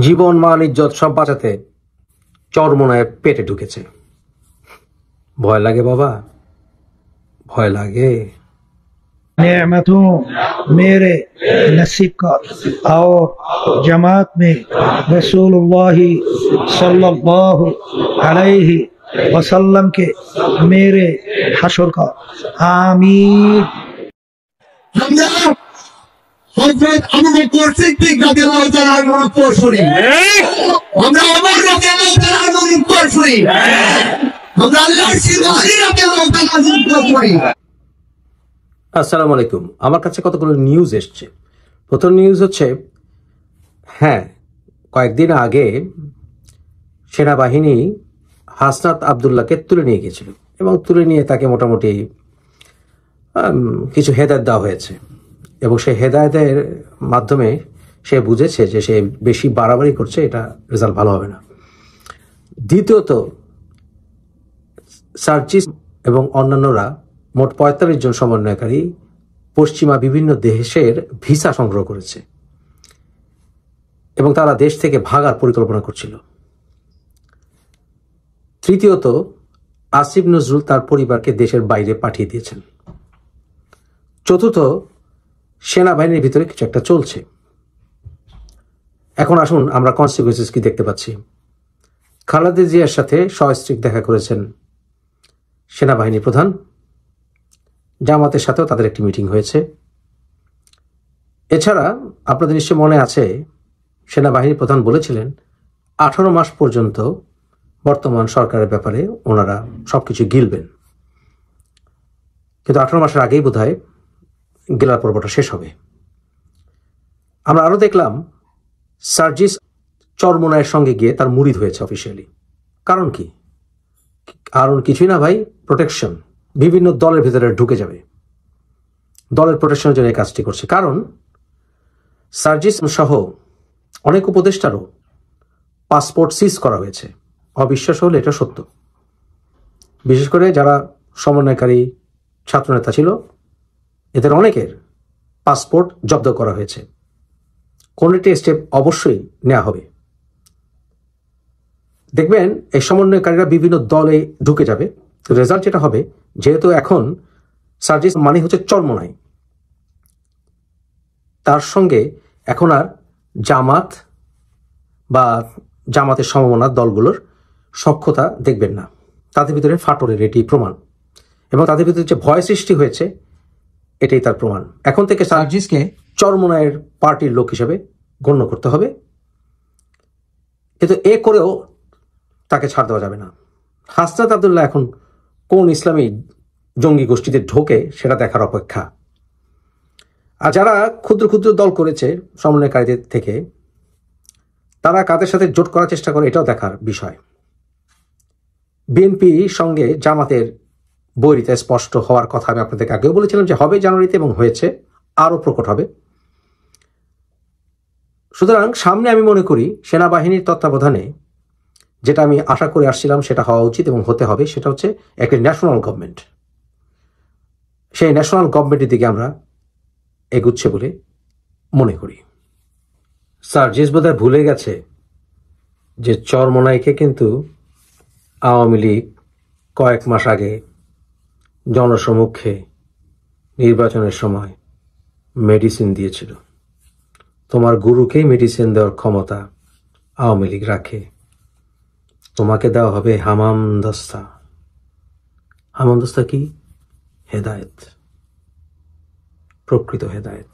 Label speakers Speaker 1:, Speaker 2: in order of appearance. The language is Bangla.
Speaker 1: জীবন মান ইজ্জত সব বাঁচাতে চরমোনায় পেটে ঢুকেছে। ভয় লাগে বাবা, ভয় লাগে।
Speaker 2: नेमतों मेरे नसीब का और जमात में रसूलुल्लाह सल्लल्लाहु अलैहि वसल्लम के मेरे हशर का आमीन।
Speaker 3: হযরত আবু বকর সিদ্দিক রাদিয়াল্লাহু তাআলা আনহু পড়ছুরি আমরা ওমর রাদিয়াল্লাহু তাআলা আনহু পড়ছুরি আমরা আল্লাহর সিদ্দিক রাদিয়াল্লাহু তাআলা আনহু পড়ছুরি।
Speaker 1: আসসালামু আলাইকুম। আমার কাছে কতগুলো নিউজ এসছে। প্রথম নিউজ হচ্ছে, হ্যাঁ, কয়েকদিন আগে সেনাবাহিনী হাসনাত আবদুল্লাহকে তুলে নিয়ে গিয়েছিল এবং তুলে নিয়ে তাকে মোটামুটি কিছু হেদায়েত দেওয়া হয়েছে এবং সেই হেদায়েতের মাধ্যমে সে বুঝেছে যে সে বেশি বাড়াবাড়ি করছে, এটা রেজাল্ট ভালো হবে না। দ্বিতীয়ত, সার্জিস এবং অন্যান্যরা মোট ৪৫ জন সমন্বয়কারী পশ্চিমা বিভিন্ন দেশের ভিসা সংগ্রহ করেছে এবং তারা দেশ থেকে ভাগার পরিকল্পনা করছিল। তৃতীয়ত, আসিফ নজরুল তার পরিবারকে দেশের বাইরে পাঠিয়ে দিয়েছেন। চতুর্থ, সেনাবাহিনীর ভিতরে কিছু একটা চলছে। এখন আসুন আমরা কনসিকুয়েন্সেস কি দেখতে পাচ্ছি। খালেদা জিয়ার সাথে সস্ত্রীক দেখা করেছেন সেনাবাহিনী প্রধান। জামাতের সাথেও তাদের একটি মিটিং হয়েছে। এছাড়া আপনাদের নিশ্চয় মনে আছে, সেনাবাহিনী প্রধান বলেছিলেন 18 মাস পর্যন্ত বর্তমান সরকারের ব্যাপারে ওনারা সবকিছু গিলবেন, কিন্তু 18 মাসের আগেই বোধহয় গেলার পর্বটা শেষ হবে। আমরা আরো দেখলাম সার্জিস চরমোনায়ের সঙ্গে গিয়ে তার মুরিদ হয়েছে অফিসিয়ালি। কারণ কি? কারণ কিছুই না ভাই, প্রোটেকশন। বিভিন্ন দলের ভিতরে ঢুকে যাবে, দলের প্রোটেকশনের জন্য এই কাজটি করছে। কারণ সার্জিস সহ অনেক উপদেষ্টারও পাসপোর্ট সিজ করা হয়েছে। অবিশ্বাস হলে এটা সত্য। বিশেষ করে যারা সমন্বয়কারী ছাত্রনেতা ছিল, এদের অনেকের পাসপোর্ট জব্দ করা হয়েছে। কোন একটি স্টেপ অবশ্যই নেওয়া হবে। দেখবেন এই সমন্বয়কারীরা বিভিন্ন দলে ঢুকে যাবে। রেজাল্ট যেটা হবে, যেহেতু এখন সার্জিস মানে হচ্ছে চরমোনাই, তার সঙ্গে এখন আর জামাত বা জামাতের সমমনার দলগুলোর সখ্যতা দেখবেন না। তাদের ভিতরে ফাটলের এটি প্রমাণ, এবং তাদের ভিতরে যে ভয় সৃষ্টি হয়েছে এটাই তার প্রমাণ। এখন থেকে সার্জিসকে চরমোনাইয়ের পার্টির লোক হিসেবে গণ্য করতে হবে, কিন্তু এ করেও তাকে ছাড় দেওয়া যাবে না। হাসনাত আবদুল্লাহ এখন কোন ইসলামী জঙ্গি গোষ্ঠীতে ঢোকে সেটা দেখার অপেক্ষা। আর যারা ক্ষুদ্র ক্ষুদ্র দল করেছে সমন্বয়কারীদের থেকে, তারা কাদের সাথে জোট করার চেষ্টা করে এটাও দেখার বিষয়। বিএনপি সঙ্গে জামাতের বৈরিতা স্পষ্ট হওয়ার কথা আমি আপনাদেরকে আগেও বলেছিলাম যে হবে জানুয়ারিতে, এবং হয়েছে, আরও প্রকট হবে। সুতরাং সামনে আমি মনে করি সেনাবাহিনীর তত্ত্বাবধানে যেটা আমি আশা করে আসছিলাম সেটা হওয়া উচিত এবং হতে হবে, সেটা হচ্ছে একটি ন্যাশনাল গভর্নমেন্ট। সেই ন্যাশনাল গভর্নমেন্টের দিকে আমরা এগুচ্ছে বলে মনে করি। সার্জিস বোধহয় ভুলে গেছে যে চরমোনাইকে কিন্তু আওয়ামী লীগ কয়েক মাস আগে জনসমক্ষে নির্বাচনের সময় মেডিসিন দিয়েছিল। তোমার গুরুকেই মেডিসিন দেওয়ার ক্ষমতা আওয়ামী লীগ রাখে, তোমাকে দেওয়া হবে হামামদস্তা। হামামদস্তা কি? হেদায়েত, প্রকৃত হেদায়েত।